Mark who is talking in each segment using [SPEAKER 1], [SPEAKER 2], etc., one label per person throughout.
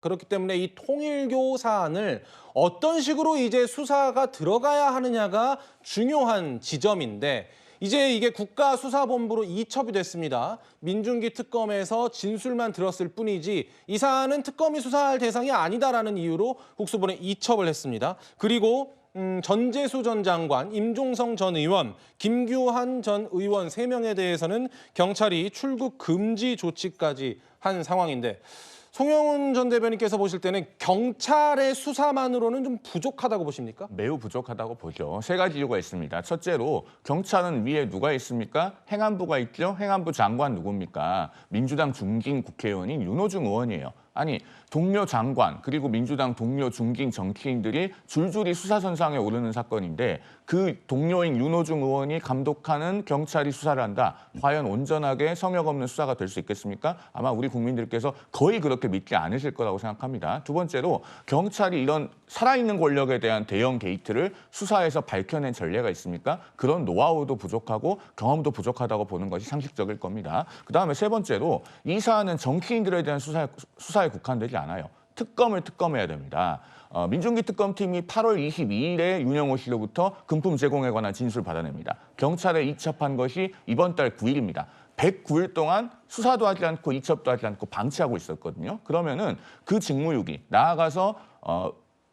[SPEAKER 1] 그렇기 때문에 이 통일교 사안을 어떤 식으로 이제 수사가 들어가야 하느냐가 중요한 지점인데 이제 이게 국가수사본부로 이첩이 됐습니다. 민중기 특검에서 진술만 들었을 뿐이지 이 사안은 특검이 수사할 대상이 아니다라는 이유로 국수본에 이첩을 했습니다. 그리고 전재수 전 장관, 임종성 전 의원, 김규환 전 의원 3명에 대해서는 경찰이 출국 금지 조치까지 한 상황인데 송영훈 전 대변인께서 보실 때는 경찰의 수사만으로는 좀 부족하다고 보십니까?
[SPEAKER 2] 매우 부족하다고 보죠. 3가지 이유가 있습니다. 첫째로 경찰은 위에 누가 있습니까? 행안부가 있죠. 행안부 장관 누굽니까? 민주당 중진 국회의원인 윤호중 의원이에요. 아니 동료 장관 그리고 민주당 동료 중진 정치인들이 줄줄이 수사선상에 오르는 사건인데 그 동료인 윤호중 의원이 감독하는 경찰이 수사를 한다. 과연 온전하게 성역 없는 수사가 될 수 있겠습니까? 아마 우리 국민들께서 거의 그렇게 믿지 않으실 거라고 생각합니다. 두 번째로 경찰이 이런 살아있는 권력에 대한 대형 게이트를 수사에서 밝혀낸 전례가 있습니까? 그런 노하우도 부족하고 경험도 부족하다고 보는 것이 상식적일 겁니다. 그다음에 세 번째로 이 사안은 정치인들에 대한 수사에 국한되지 않아요. 특검해야 됩니다. 민중기 특검팀이 8월 22일에 윤영호 씨로부터 금품 제공에 관한 진술 받아냅니다. 경찰에 이첩한 것이 이번 달 9일입니다. 109일 동안 수사도 하지 않고 이첩도 하지 않고 방치하고 있었거든요. 그러면은 그 직무유기, 나아가서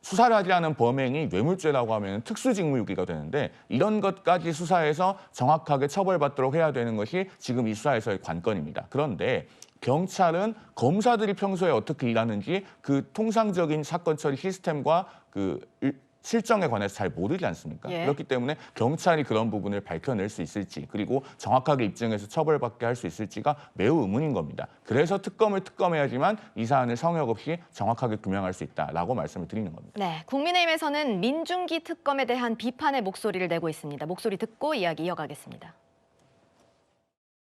[SPEAKER 2] 수사를 하지 않은 범행이 뇌물죄라고 하면 특수직무유기가 되는데 이런 것까지 수사해서 정확하게 처벌받도록 해야 되는 것이 지금 이 수사에서의 관건입니다. 그런데 경찰은 검사들이 평소에 어떻게 일하는지 그 통상적인 사건 처리 시스템과 그 실정에 관해서 잘 모르지 않습니까?
[SPEAKER 3] 예.
[SPEAKER 2] 그렇기 때문에 경찰이 그런 부분을 밝혀낼 수 있을지 그리고 정확하게 입증해서 처벌받게 할 수 있을지가 매우 의문인 겁니다. 그래서 특검해야지만 이 사안을 성역 없이 정확하게 규명할 수 있다라고 말씀을 드리는 겁니다.
[SPEAKER 3] 네, 국민의힘에서는 민중기 특검에 대한 비판의 목소리를 내고 있습니다. 목소리 듣고 이야기 이어가겠습니다.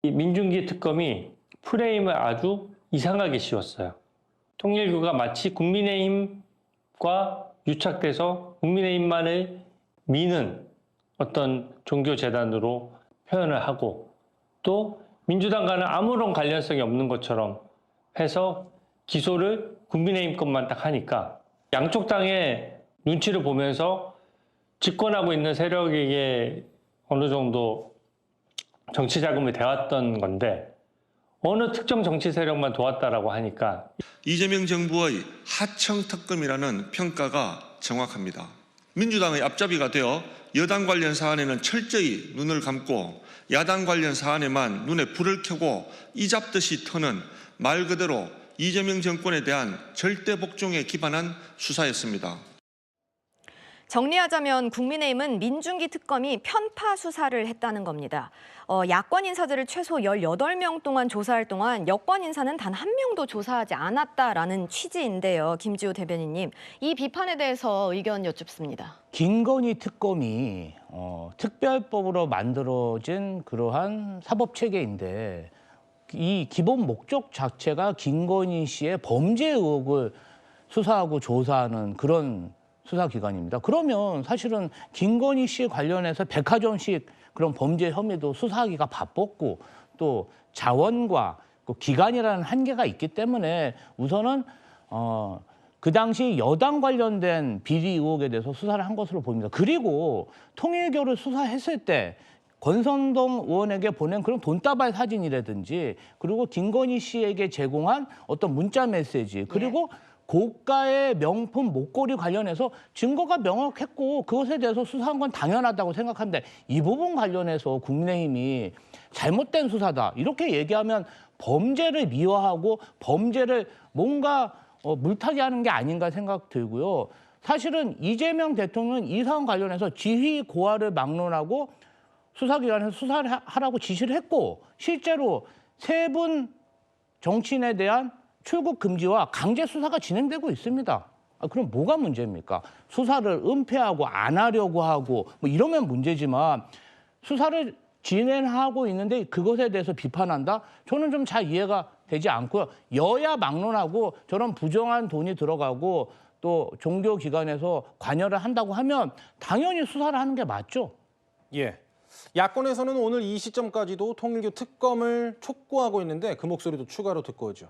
[SPEAKER 4] 이 민중기 특검이 프레임을 아주 이상하게 씌웠어요. 통일교가 마치 국민의힘과 유착돼서 국민의힘만을 미는 어떤 종교재단으로 표현을 하고 또 민주당과는 아무런 관련성이 없는 것처럼 해서 기소를 국민의힘 것만 딱 하니까 양쪽 당의 눈치를 보면서 집권하고 있는 세력에게 어느 정도 정치 자금을 대왔던 건데 어느 특정 정치 세력만 도왔다라고 하니까
[SPEAKER 5] 이재명 정부의 하청 특검이라는 평가가 정확합니다. 민주당의 앞잡이가 되어 여당 관련 사안에는 철저히 눈을 감고 야당 관련 사안에만 눈에 불을 켜고 이잡듯이 터는 말 그대로 이재명 정권에 대한 절대 복종에 기반한 수사였습니다.
[SPEAKER 3] 정리하자면 국민의힘은 민중기 특검이 편파 수사를 했다는 겁니다. 야권 인사들을 최소 18명 동안 조사할 동안 여권 인사는 단 한 명도 조사하지 않았다라는 취지인데요. 김지우 대변인님, 이 비판에 대해서 의견 여쭙습니다.
[SPEAKER 6] 김건희 특검이 특별법으로 만들어진 그러한 사법체계인데 이 기본 목적 자체가 김건희 씨의 범죄 의혹을 수사하고 조사하는 그런 수사기관입니다. 그러면 사실은 김건희 씨 관련해서 백화점식 그런 범죄 혐의도 수사하기가 바빴고 또 자원과 기간이라는 한계가 있기 때문에 우선은 그 당시 여당 관련된 비리 의혹에 대해서 수사를 한 것으로 보입니다. 그리고 통일교를 수사했을 때 권선동 의원에게 보낸 그런 돈다발 사진이라든지 그리고 김건희 씨에게 제공한 어떤 문자 메시지 그리고 고가의 명품 목걸이 관련해서 증거가 명확했고 그것에 대해서 수사한 건 당연하다고 생각합니다. 이 부분 관련해서 국민의힘이 잘못된 수사다 이렇게 얘기하면 범죄를 미화하고 범죄를 뭔가 물타기하는 게 아닌가 생각 들고요. 사실은 이재명 대통령은 이 사안 관련해서 지휘 고하를 막론하고 수사기관에서 수사를 하라고 지시를 했고 실제로 3분 정치인에 대한 출국 금지와 강제 수사가 진행되고 있습니다. 그럼 뭐가 문제입니까? 수사를 은폐하고 안 하려고 하고 뭐 이러면 문제지만 수사를 진행하고 있는데 그것에 대해서 비판한다? 저는 좀 잘 이해가 되지 않고요. 여야 막론하고 저런 부정한 돈이 들어가고 또 종교기관에서 관여를 한다고 하면 당연히 수사를 하는 게 맞죠.
[SPEAKER 1] 예. 야권에서는 오늘 이 시점까지도 통일교 특검을 촉구하고 있는데 그 목소리도 추가로 듣고 오죠.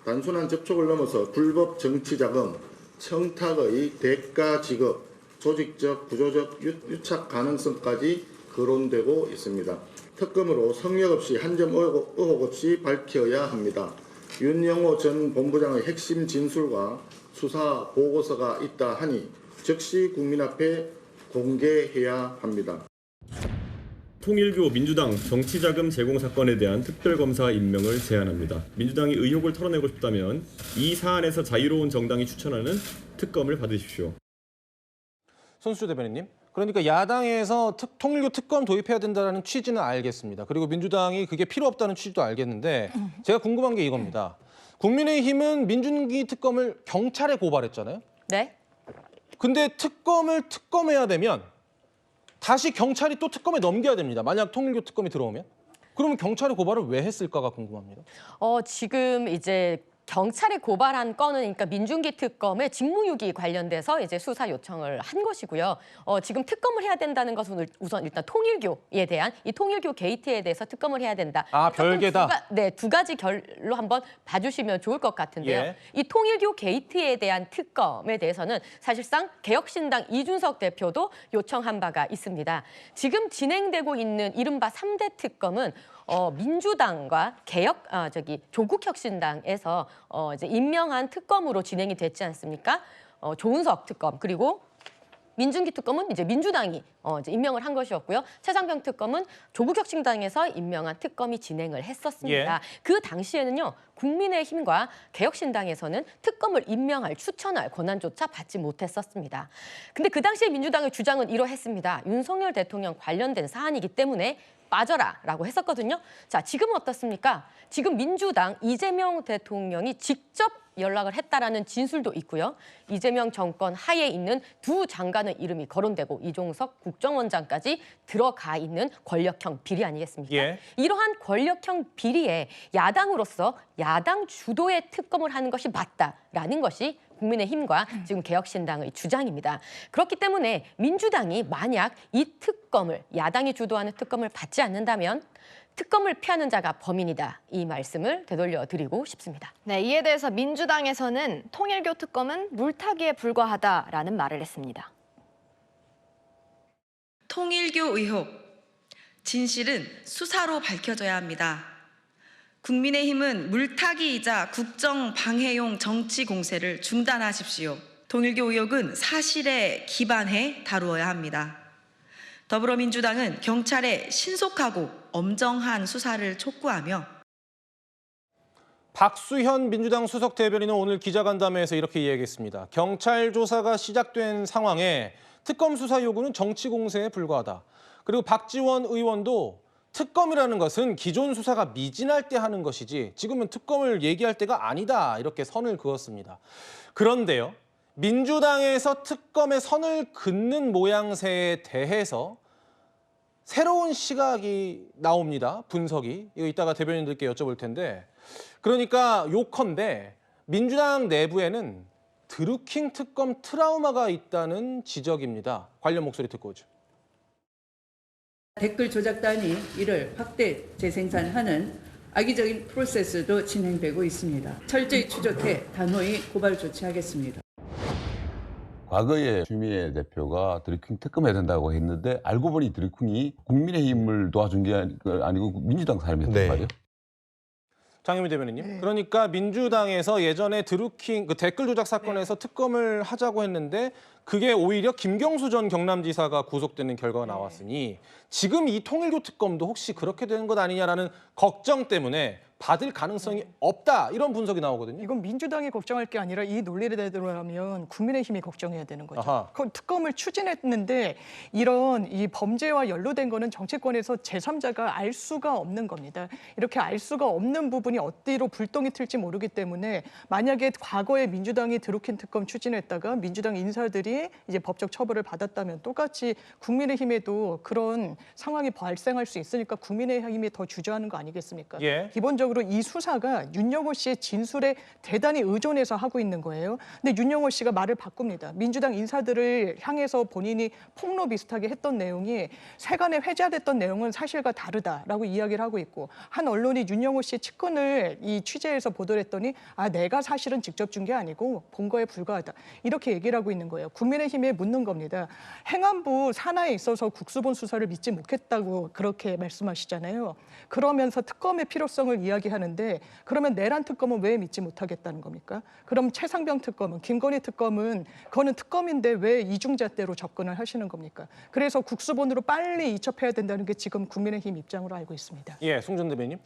[SPEAKER 7] 단순한 접촉을 넘어서 불법 정치자금, 청탁의 대가 지급, 조직적, 구조적 유착 가능성까지 거론되고 있습니다. 특검으로 성역 없이 한 점 의혹 없이 밝혀야 합니다. 윤영호 전 본부장의 핵심 진술과 수사 보고서가 있다 하니 즉시 국민 앞에 공개해야 합니다.
[SPEAKER 8] 통일교 민주당 정치자금 제공 사건에 대한 특별검사 임명을 제안합니다. 민주당이 의혹을 털어내고 싶다면 이 사안에서 자유로운 정당이 추천하는 특검을 받으십시오.
[SPEAKER 1] 손수조 대변인님. 그러니까 야당에서 통일교 특검 도입해야 된다는 취지는 알겠습니다. 그리고 민주당이 그게 필요 없다는 취지도 알겠는데 제가 궁금한 게 이겁니다. 국민의힘은 민준기 특검을 경찰에 고발했잖아요.
[SPEAKER 9] 네.
[SPEAKER 1] 근데 특검을 특검해야 되면 다시 경찰이 또 특검에 넘겨야 됩니다. 만약 통일교 특검이 들어오면. 그러면 경찰에 고발을 왜 했을까가 궁금합니다.
[SPEAKER 9] 지금 이제 경찰에 고발한 건은 그러니까 민준기 특검의 직무유기 관련돼서 이제 수사 요청을 한 것이고요. 지금 특검을 해야 된다는 것은 우선 일단 통일교에 대한 이 통일교 게이트에 대해서 특검을 해야 된다.
[SPEAKER 1] 아, 별개다.
[SPEAKER 9] 두 가지 결로 한번 봐주시면 좋을 것 같은데요.
[SPEAKER 1] 예.
[SPEAKER 9] 이 통일교 게이트에 대한 특검에 대해서는 사실상 개혁신당 이준석 대표도 요청한 바가 있습니다. 지금 진행되고 있는 이른바 3대 특검은 민주당과 조국혁신당에서 이제 임명한 특검으로 진행이 됐지 않습니까? 조은석 특검 그리고 민준기 특검은 이제 민주당이 이제 임명을 한 것이었고요. 최장병 특검은 조국혁신당에서 임명한 특검이 진행을 했었습니다.
[SPEAKER 1] 예.
[SPEAKER 9] 그 당시에는요. 국민의힘과 개혁신당에서는 특검을 임명할 추천할 권한조차 받지 못했었습니다. 근데 그 당시에 민주당의 주장은 이러했습니다. 윤석열 대통령 관련된 사안이기 때문에 빠져라라고 했었거든요. 자, 지금은 어떻습니까? 지금 민주당 이재명 대통령이 직접 연락을 했다라는 진술도 있고요. 이재명 정권 하에 있는 두 장관의 이름이 거론되고 이종석 국정원장까지 들어가 있는 권력형 비리 아니겠습니까?
[SPEAKER 1] 예.
[SPEAKER 9] 이러한 권력형 비리에 야당으로서 야당 주도의 특검을 하는 것이 맞다라는 것이 국민의힘과 지금 개혁신당의 주장입니다. 그렇기 때문에 민주당이 만약 이 특검을 야당이 주도하는 특검을 받지 않는다면 특검을 피하는 자가 범인이다. 이 말씀을 되돌려 드리고 싶습니다.
[SPEAKER 3] 네, 이에 대해서 민주당에서는 통일교 특검은 물타기에 불과하다라는 말을 했습니다.
[SPEAKER 10] 통일교 의혹, 진실은 수사로 밝혀져야 합니다. 국민의힘은 물타기이자 국정방해용 정치 공세를 중단하십시오. 통일교 의혹은 사실에 기반해 다루어야 합니다. 더불어민주당은 경찰에 신속하고 엄정한 수사를 촉구하며
[SPEAKER 1] 박수현 민주당 수석 대변인은 오늘 기자간담회에서 이렇게 이야기했습니다. 경찰 조사가 시작된 상황에 특검 수사 요구는 정치 공세에 불과하다. 그리고 박지원 의원도 특검이라는 것은 기존 수사가 미진할 때 하는 것이지 지금은 특검을 얘기할 때가 아니다. 이렇게 선을 그었습니다. 그런데요. 민주당에서 특검의 선을 긋는 모양새에 대해서 새로운 시각이 나옵니다. 분석이. 이거 이따가 대변인들께 여쭤볼 텐데. 그러니까 요컨대 민주당 내부에는 드루킹 특검 트라우마가 있다는 지적입니다. 관련 목소리 듣고 오죠.
[SPEAKER 11] 댓글 조작단이 이를 확대 재생산하는 악의적인 프로세스도 진행되고 있습니다. 철저히 추적해 단호히 고발 조치하겠습니다.
[SPEAKER 12] 과거에 추미애 대표가 드루킹 특검해야 된다고 했는데 알고 보니 드루킹이 국민의힘을 도와준 게 아니고 민주당 사람이었단 말이에요.
[SPEAKER 1] 장혜미 대변인님. 그러니까 민주당에서 예전에 드루킹 댓글 조작 사건에서 특검을 하자고 했는데 그게 오히려 김경수 전 경남지사가 구속되는 결과가 나왔으니 지금 이 통일교 특검도 혹시 그렇게 되는 것 아니냐라는 걱정 때문에 받을 가능성이 없다 이런 분석이 나오거든요.
[SPEAKER 13] 이건 민주당이 걱정할 게 아니라 이 논리를 대로라면 국민의힘이 걱정해야 되는 거죠.
[SPEAKER 1] 아하.
[SPEAKER 13] 그 특검을 추진했는데 이런 이 범죄와 연루된 거는 정치권에서 제3자가 알 수가 없는 겁니다. 이렇게 알 수가 없는 부분이 어디로 불똥이 튈지 모르기 때문에 만약에 과거에 민주당이 드루킹 특검 추진했다가 민주당 인사들이 이제 법적 처벌을 받았다면 똑같이 국민의힘에도 그런 상황이 발생할 수 있으니까 국민의힘이 더 주저하는 거 아니겠습니까?
[SPEAKER 1] 예.
[SPEAKER 13] 기본적으로 기본적으로 이 수사가 윤영호 씨의 진술에 대단히 의존해서 하고 있는 거예요. 근데 윤영호 씨가 말을 바꿉니다. 민주당 인사들을 향해서 본인이 폭로 비슷하게 했던 내용이 세간에 회자됐던 내용은 사실과 다르다라고 이야기를 하고 있고, 한 언론이 윤영호 씨의 측근을 이 취재해서 보도를 했더니 내가 사실은 직접 준 게 아니고 본 거에 불과하다, 이렇게 얘기를 하고 있는 거예요. 국민의힘에 묻는 겁니다. 행안부 산하에 있어서 국수본 수사를 믿지 못했다고 그렇게 말씀하시잖아요. 그러면서 특검의 필요성을 이야기하는데, 그러면 내란 특검은 왜 믿지 못하겠다는 겁니까? 그럼 최상병 특검은, 김건희 특검은, 그거는 특검인데 왜 이중잣대로 접근을 하시는 겁니까? 그래서 국수본으로 빨리 이첩해야 된다는 게 지금 국민의힘 입장으로 알고 있습니다.
[SPEAKER 1] 예, 송준 대변인.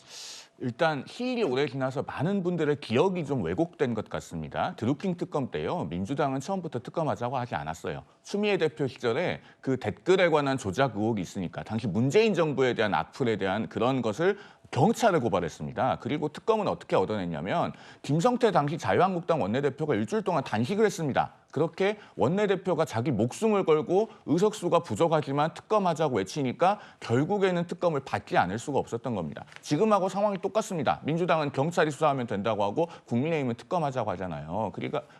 [SPEAKER 2] 일단 시일이 오래 지나서 많은 분들의 기억이 좀 왜곡된 것 같습니다. 드루킹 특검 때요, 민주당은 처음부터 특검하자고 하지 않았어요. 추미애 대표 시절에 그 댓글에 관한 조작 의혹이 있으니까 당시 문재인 정부에 대한 악플에 대한 그런 것을 경찰에 고발했습니다. 그리고 특검은 어떻게 얻어냈냐면 김성태 당시 자유한국당 원내대표가 일주일 동안 단식을 했습니다. 그렇게 원내대표가 자기 목숨을 걸고 의석수가 부족하지만 특검하자고 외치니까 결국에는 특검을 받지 않을 수가 없었던 겁니다. 지금하고 상황이 똑같습니다. 민주당은 경찰이 수사하면 된다고 하고 국민의힘은 특검하자고 하잖아요.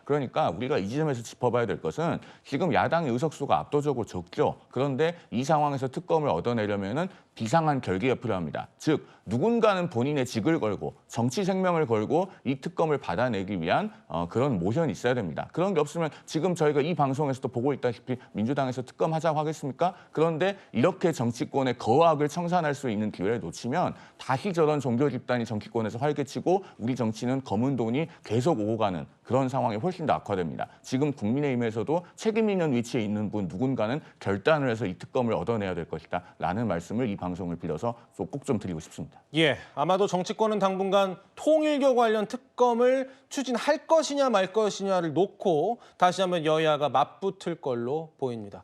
[SPEAKER 2] 그러니까 우리가 이 지점에서 짚어봐야 될 것은 지금 야당의 의석수가 압도적으로 적죠. 그런데 이 상황에서 특검을 얻어내려면은 비상한 결기가 필요합니다. 즉 누군가는 본인의 직을 걸고 정치 생명을 걸고 이 특검을 받아내기 위한 그런 모션이 있어야 됩니다. 그런 게 없으면 지금 저희가 이 방송에서도 보고 있다시피 민주당에서 특검하자고 하겠습니까? 그런데 이렇게 정치권의 거악을 청산할 수 있는 기회를 놓치면 다시 저런 종교 집단이 정치권에서 활개치고 우리 정치는 검은 돈이 계속 오고 가는 그런 상황이 훨씬 더 악화됩니다. 지금 국민의힘에서도 책임 있는 위치에 있는 분 누군가는 결단을 해서 이 특검을 얻어내야 될 것이다 라는 말씀을 이 방송을 빌어서 꼭 좀 드리고 싶습니다.
[SPEAKER 1] 예, 아마도 정치권은 당분간 통일교 관련 특검을 추진할 것이냐 말 것이냐를 놓고 다시 한번 여야가 맞붙을 걸로 보입니다.